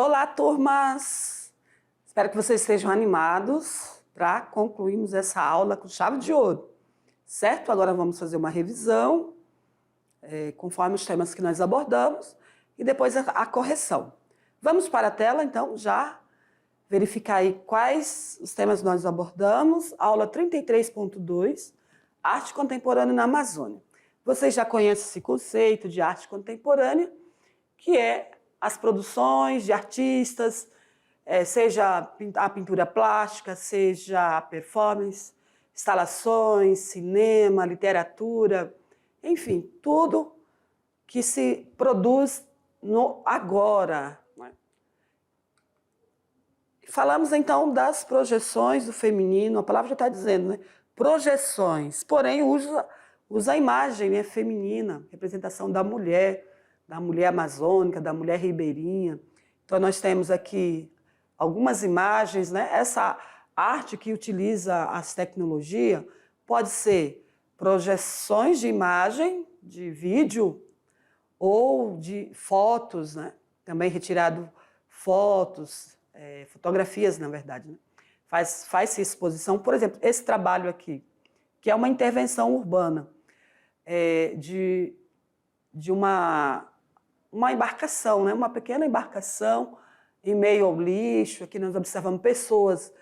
Olá, turmas! Espero que vocês estejam animados para concluirmos essa aula com chave de ouro, certo? Agora vamos fazer uma revisão, conforme os temas que nós abordamos, e depois a correção. Vamos para a tela, então, já verificar aí quais os temas nós abordamos. Aula 33.2, Arte Contemporânea na Amazônia. Vocês já conhecem esse conceito de arte contemporânea, que é as produções de artistas, seja a pintura plástica, seja a performance, instalações, cinema, literatura, enfim, tudo que se produz no agora. Falamos então das projeções do feminino, a palavra já está dizendo, né? Projeções, porém usa a imagem, né, feminina, representação da mulher amazônica, da mulher ribeirinha. Então nós temos aqui algumas imagens, né? Essa arte que utiliza as tecnologias pode ser projeções de imagem, de vídeo ou de fotos, né? Também retirado fotos, fotografias, na verdade, né? Faz-se exposição, por exemplo, esse trabalho aqui, que é uma intervenção urbana de uma embarcação, né? Uma pequena embarcação em meio ao lixo. Aqui nós observamos pessoas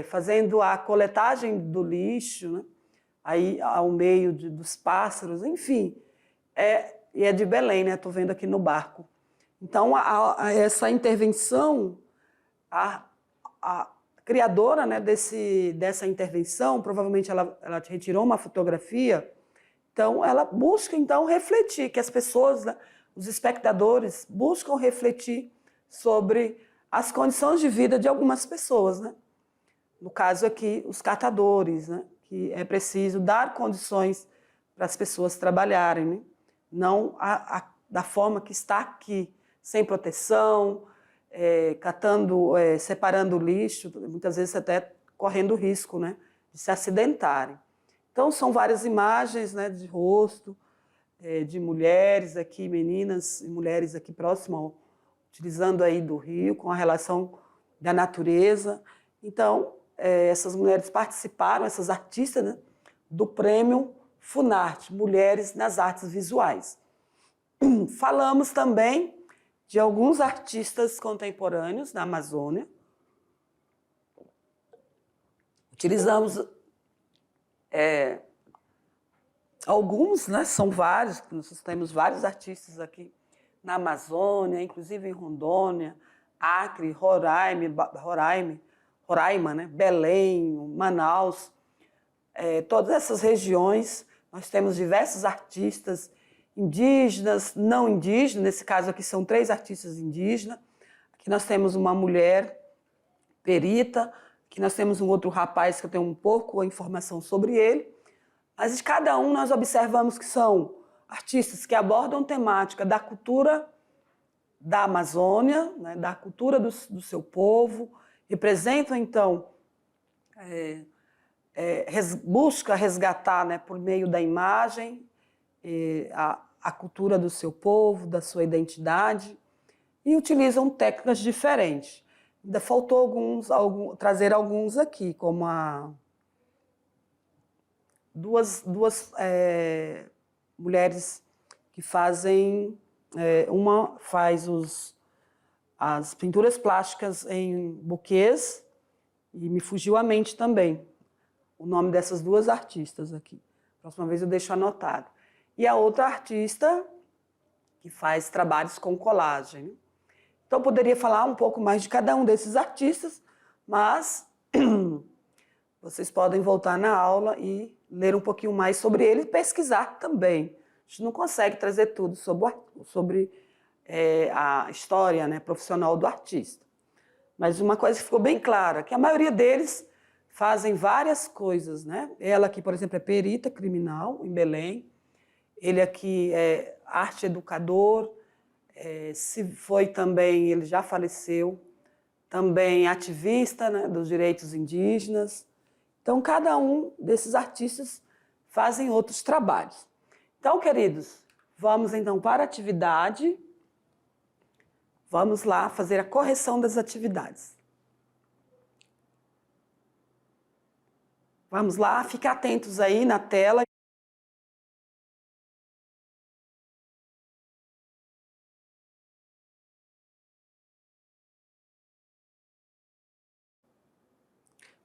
fazendo a coletagem do lixo, né? Aí ao meio dos pássaros, enfim, e é de Belém, né? Estou vendo aqui no barco. Então, essa intervenção, a criadora, né, dessa intervenção, provavelmente ela retirou uma fotografia, então ela busca então refletir, que as pessoas, né, os espectadores buscam refletir sobre as condições de vida de algumas pessoas, né? No caso aqui, os catadores, né? Que é preciso dar condições para as pessoas trabalharem, né? Não da forma que está aqui, sem proteção, catando, separando o lixo, muitas vezes até correndo risco, né, de se acidentarem. Então, são várias imagens, né, de rosto, de mulheres aqui, meninas e mulheres aqui próximas, utilizando aí do rio, com a relação da natureza. Então, essas mulheres participaram, essas artistas, né, do prêmio Funarte, Mulheres nas Artes Visuais. Falamos também de alguns artistas contemporâneos na Amazônia. Utilizamos alguns, né? São vários, nós temos vários artistas aqui na Amazônia, inclusive em Rondônia, Acre, Roraima, né? Belém, Manaus, todas essas regiões. Nós temos diversos artistas indígenas, não indígenas, nesse caso aqui são 3 artistas indígenas. Aqui nós temos uma mulher perita, aqui nós temos um outro rapaz que eu tenho um pouco a informação sobre ele, mas de cada um nós observamos que são artistas que abordam temática da cultura da Amazônia, né, da cultura do seu povo, representam então, busca resgatar, né, por meio da imagem, a cultura do seu povo, da sua identidade, e utilizam técnicas diferentes. Ainda faltou trazer alguns aqui, como duas mulheres que fazem, uma faz as pinturas plásticas em buquês, e me fugiu a mente também o nome dessas 2 artistas aqui. Próxima vez eu deixo anotado. E a outra artista que faz trabalhos com colagem. Então, eu poderia falar um pouco mais de cada um desses artistas, mas vocês podem voltar na aula e ler um pouquinho mais sobre ele e pesquisar também. A gente não consegue trazer tudo sobre a história, né, profissional do artista. Mas uma coisa que ficou bem clara, que a maioria deles fazem várias coisas, né? Ela aqui, por exemplo, é perita criminal em Belém. Ele aqui é arte educador, ele já faleceu, também ativista, né, dos direitos indígenas. Então, cada um desses artistas fazem outros trabalhos. Então, queridos, vamos então para a atividade. Vamos lá fazer a correção das atividades. Vamos lá, fiquem atentos aí na tela.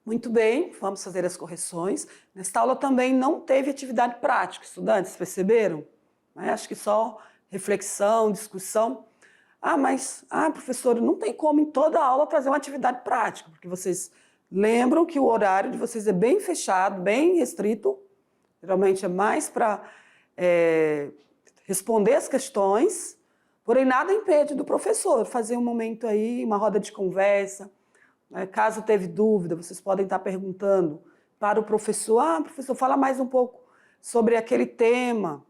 Muito bem, vamos fazer as correções. Nesta aula também não teve atividade prática, estudantes, perceberam? Acho que só reflexão, discussão. Mas, professor, não tem como em toda aula trazer uma atividade prática, porque vocês lembram que o horário de vocês é bem fechado, bem restrito, geralmente é mais para responder as questões, porém nada impede do professor fazer um momento aí, uma roda de conversa. Caso teve dúvida, vocês podem estar perguntando para o professor, professor, fala mais um pouco sobre aquele tema.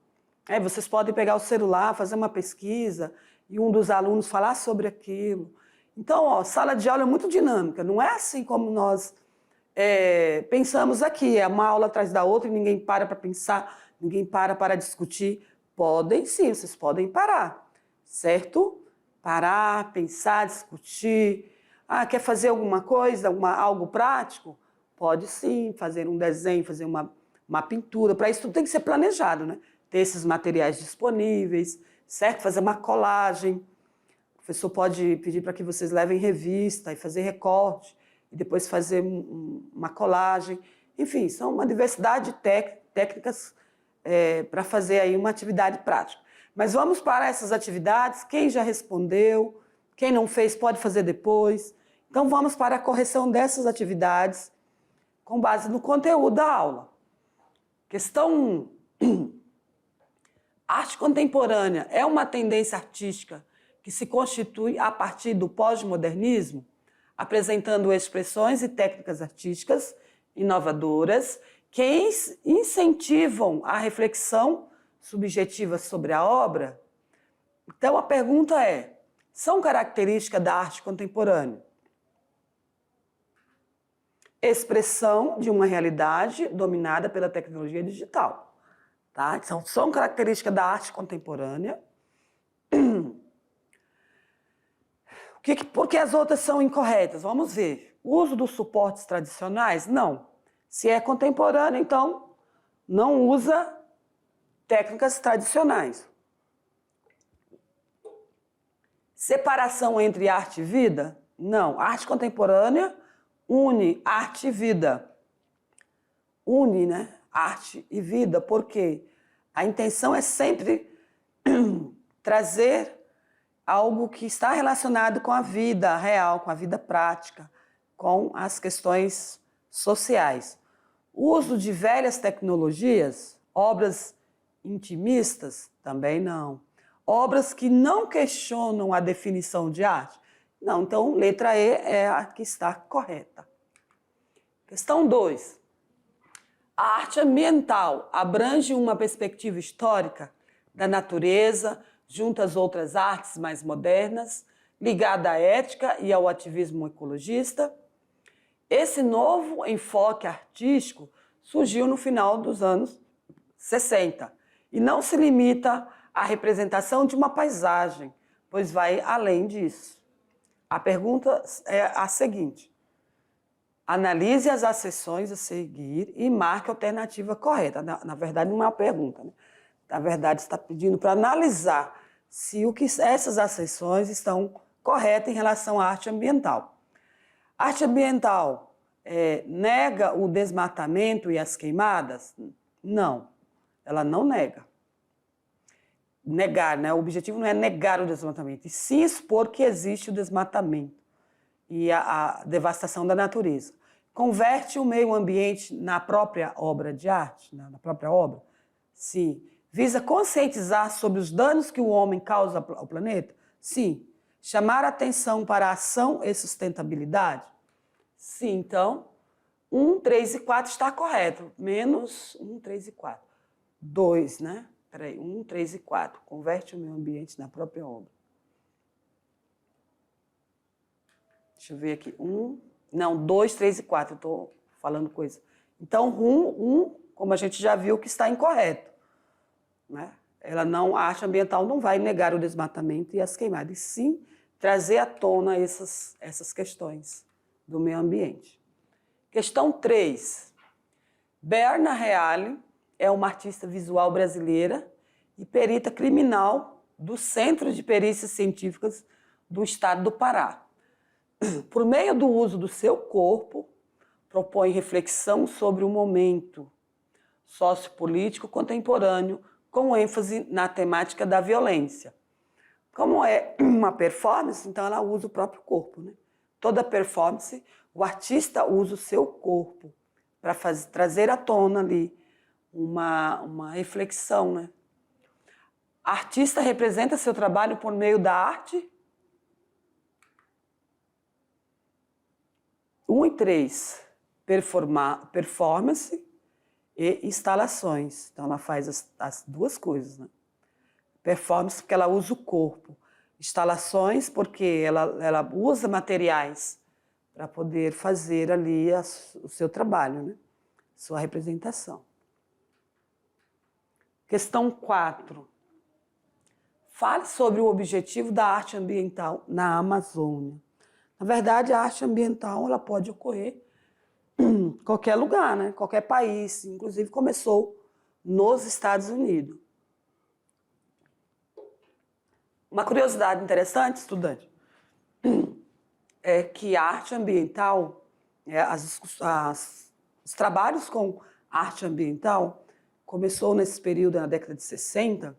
Vocês podem pegar o celular, fazer uma pesquisa e um dos alunos falar sobre aquilo. Então, sala de aula é muito dinâmica, não é assim como nós pensamos aqui, é uma aula atrás da outra e ninguém para pensar, ninguém para discutir. Podem sim, vocês podem parar, certo? Parar, pensar, discutir. Quer fazer alguma coisa, algo prático? Pode sim, fazer um desenho, fazer uma pintura. Para isso tudo tem que ser planejado, né? Ter esses materiais disponíveis, certo? Fazer uma colagem. O professor pode pedir para que vocês levem revista e fazer recorte, e depois fazer uma colagem. Enfim, são uma diversidade de técnicas para fazer aí uma atividade prática. Mas vamos para essas atividades. Quem já respondeu, quem não fez pode fazer depois. Então, vamos para a correção dessas atividades com base no conteúdo da aula. Questão 1. Arte contemporânea é uma tendência artística que se constitui a partir do pós-modernismo, apresentando expressões e técnicas artísticas inovadoras que incentivam a reflexão subjetiva sobre a obra. Então, a pergunta é: são características da arte contemporânea expressão de uma realidade dominada pela tecnologia digital. Tá? Então, são características da arte contemporânea. Por que as outras são incorretas? Vamos ver. O uso dos suportes tradicionais? Não. Se é contemporâneo, então, não usa técnicas tradicionais. Separação entre arte e vida? Não. Arte contemporânea une arte e vida. Une, né? Arte e vida, porque a intenção é sempre trazer algo que está relacionado com a vida real, com a vida prática, com as questões sociais. O uso de velhas tecnologias, obras intimistas, também não. Obras que não questionam a definição de arte? Não, então letra E é a que está correta. Questão 2. A arte ambiental abrange uma perspectiva histórica da natureza, junto às outras artes mais modernas, ligada à ética e ao ativismo ecologista. Esse novo enfoque artístico surgiu no final dos anos 60 e não se limita à representação de uma paisagem, pois vai além disso. A pergunta é a seguinte: analise as acessões a seguir e marque a alternativa correta. Na verdade, não é uma pergunta, né? Na verdade, está pedindo para analisar se essas acessões estão corretas em relação à arte ambiental. A arte ambiental nega o desmatamento e as queimadas? Não, ela não nega. Negar, né? O objetivo não é negar o desmatamento, e sim expor que existe o desmatamento e a devastação da natureza. Converte o meio ambiente na própria obra de arte, na própria obra? Sim. Visa conscientizar sobre os danos que o homem causa ao planeta? Sim. Chamar a atenção para a ação e sustentabilidade? Sim. Então, 1, 3 e 4 está correto. Menos 1, 3 e 4. 2, né? Peraí, 1, 3 e 4. Converte o meio ambiente na própria obra. Deixa eu ver aqui. 2, 3 e 4. Eu estou falando coisa. Então, 1, como a gente já viu, que está incorreto. Né? A arte ambiental não vai negar o desmatamento e as queimadas, e sim trazer à tona essas questões do meio ambiente. Questão 3. Berna Reale é uma artista visual brasileira e perita criminal do Centro de Perícias Científicas do Estado do Pará. Por meio do uso do seu corpo, propõe reflexão sobre o momento sociopolítico contemporâneo, com ênfase na temática da violência. Como é uma performance, então ela usa o próprio corpo, né? Toda performance, o artista usa o seu corpo para trazer à tona ali uma reflexão, né? A artista representa seu trabalho por meio da arte. 1 e 3, performance e instalações. Então, ela faz as duas coisas, né? Performance, porque ela usa o corpo. Instalações, porque ela usa materiais para poder fazer ali o seu trabalho, né? Sua representação. Questão 4. Fale sobre o objetivo da arte ambiental na Amazônia. Na verdade, a arte ambiental ela pode ocorrer em qualquer lugar, né? Qualquer país. Inclusive, começou nos Estados Unidos. Uma curiosidade interessante, estudante, é que a arte ambiental, os trabalhos com arte ambiental começou nesse período, na década de 60,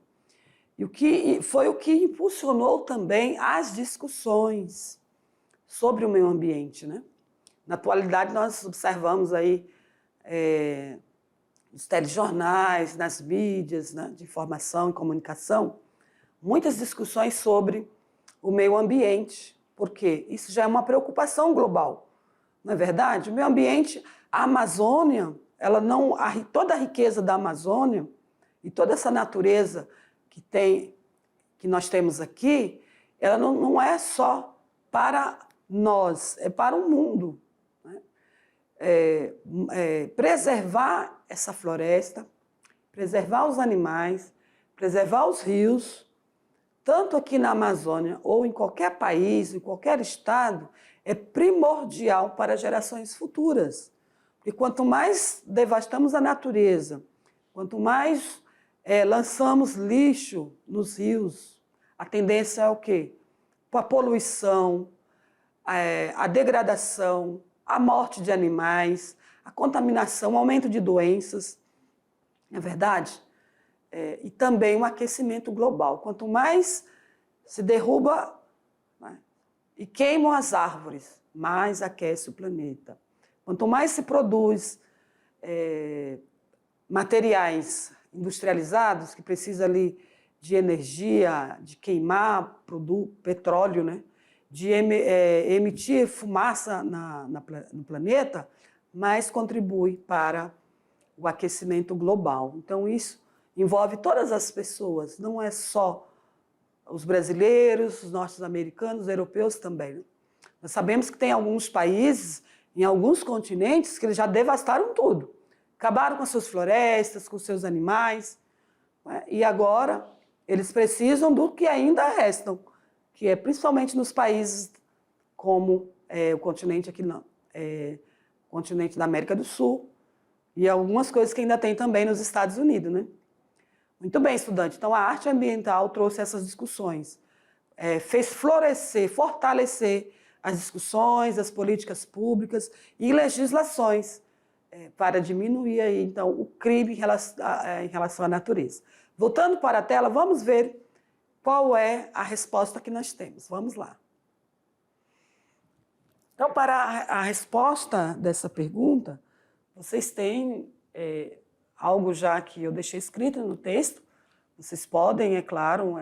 e foi o que impulsionou também as discussões sobre o meio ambiente, né? Na atualidade, nós observamos aí nos telejornais, nas mídias, né, de informação e comunicação, muitas discussões sobre o meio ambiente, porque isso já é uma preocupação global, não é verdade? O meio ambiente, a Amazônia, toda a riqueza da Amazônia e toda essa natureza que nós temos aqui, ela não é só para nós, é para o mundo, né? Preservar essa floresta, preservar os animais, preservar os rios, tanto aqui na Amazônia ou em qualquer país, em qualquer estado, é primordial para gerações futuras. E quanto mais devastamos a natureza, quanto mais lançamos lixo nos rios, a tendência é o quê? A poluição, a degradação, a morte de animais, a contaminação, o aumento de doenças, não é verdade? E também um aquecimento global. Quanto mais se derruba, né, e queimam as árvores, mais aquece o planeta. Quanto mais se produz materiais industrializados, que precisa ali de energia, de queimar petróleo, né, de emitir fumaça no planeta, mais contribui para o aquecimento global. Então, isso envolve todas as pessoas, não é só os brasileiros, os norte-americanos, os europeus também, né? Nós sabemos que tem alguns países, em alguns continentes, que eles já devastaram tudo. Acabaram com as suas florestas, com os seus animais, né? E agora eles precisam do que ainda restam, que é principalmente nos países como o continente aqui, continente da América do Sul, e algumas coisas que ainda tem também nos Estados Unidos, né? Muito bem, estudante. Então, a arte ambiental trouxe essas discussões, fez florescer, fortalecer as discussões, as políticas públicas e legislações para diminuir aí, então, o crime em relação à natureza. Voltando para a tela, vamos ver qual é a resposta que nós temos. Vamos lá. Então, para a resposta dessa pergunta, vocês têm algo já que eu deixei escrito no texto. Vocês podem, é claro,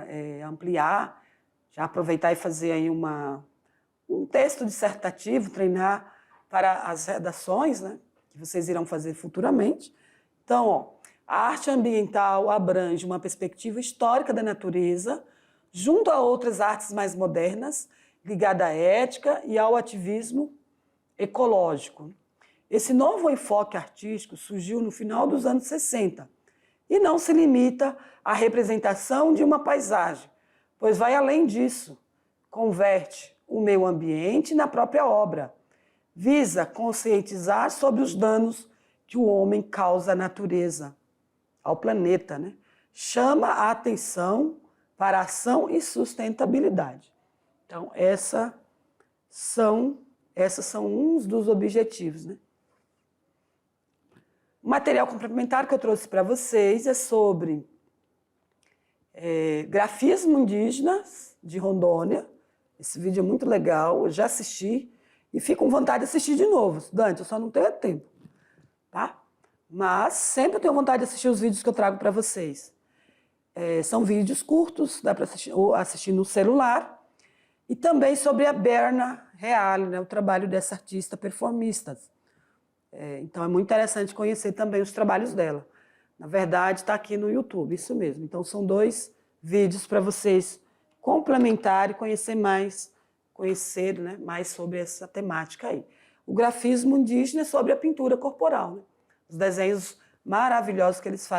ampliar, já aproveitar e fazer aí um texto dissertativo, treinar para as redações, né, que vocês irão fazer futuramente. Então, ó, a arte ambiental abrange uma perspectiva histórica da natureza, junto a outras artes mais modernas, ligada à ética e ao ativismo ecológico. Esse novo enfoque artístico surgiu no final dos anos 60 e não se limita à representação de uma paisagem, pois vai além disso, converte o meio ambiente na própria obra. Visa conscientizar sobre os danos que o homem causa à natureza, ao planeta, né? Chama a atenção para a ação e sustentabilidade. Então, esses são uns dos objetivos, né? O material complementar que eu trouxe para vocês é sobre grafismo indígenas de Rondônia. Esse vídeo é muito legal, eu já assisti e fico com vontade de assistir de novo. Dante, eu só não tenho tempo, tá? Mas sempre eu tenho vontade de assistir os vídeos que eu trago para vocês. São vídeos curtos, dá para assistir no celular. E também sobre a Berna Reale, né, o trabalho dessa artista performista. Então é muito interessante conhecer também os trabalhos dela. Na verdade, está aqui no YouTube, isso mesmo. Então são 2 vídeos para vocês complementarem e conhecer mais sobre essa temática aí. O grafismo indígena é sobre a pintura corporal, né? Os desenhos maravilhosos que eles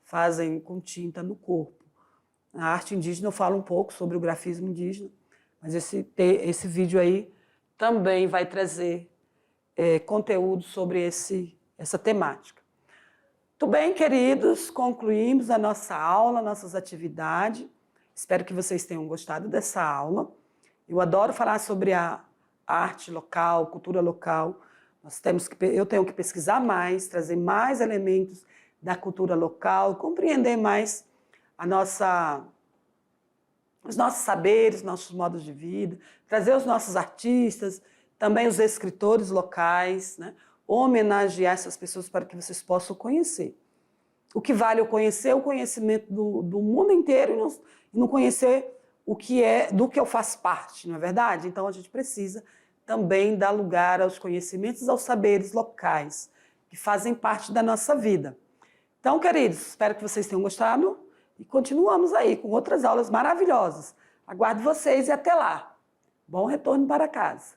fazem com tinta no corpo. A arte indígena eu falo um pouco sobre o grafismo indígena, mas esse vídeo aí também vai trazer conteúdo sobre essa temática. Muito bem, queridos, concluímos a nossa aula, nossas atividades. Espero que vocês tenham gostado dessa aula. Eu adoro falar sobre a arte local, cultura local. Eu tenho que pesquisar mais, trazer mais elementos da cultura local, compreender mais os nossos saberes, nossos modos de vida, trazer os nossos artistas, também os escritores locais, né? Homenagear essas pessoas para que vocês possam conhecer. O que vale eu conhecer é o conhecimento do mundo inteiro e não conhecer do que eu faço parte, não é verdade? Então a gente precisa também dar lugar aos conhecimentos, aos saberes locais, que fazem parte da nossa vida. Então, queridos, espero que vocês tenham gostado e continuamos aí com outras aulas maravilhosas. Aguardo vocês e até lá. Bom retorno para casa.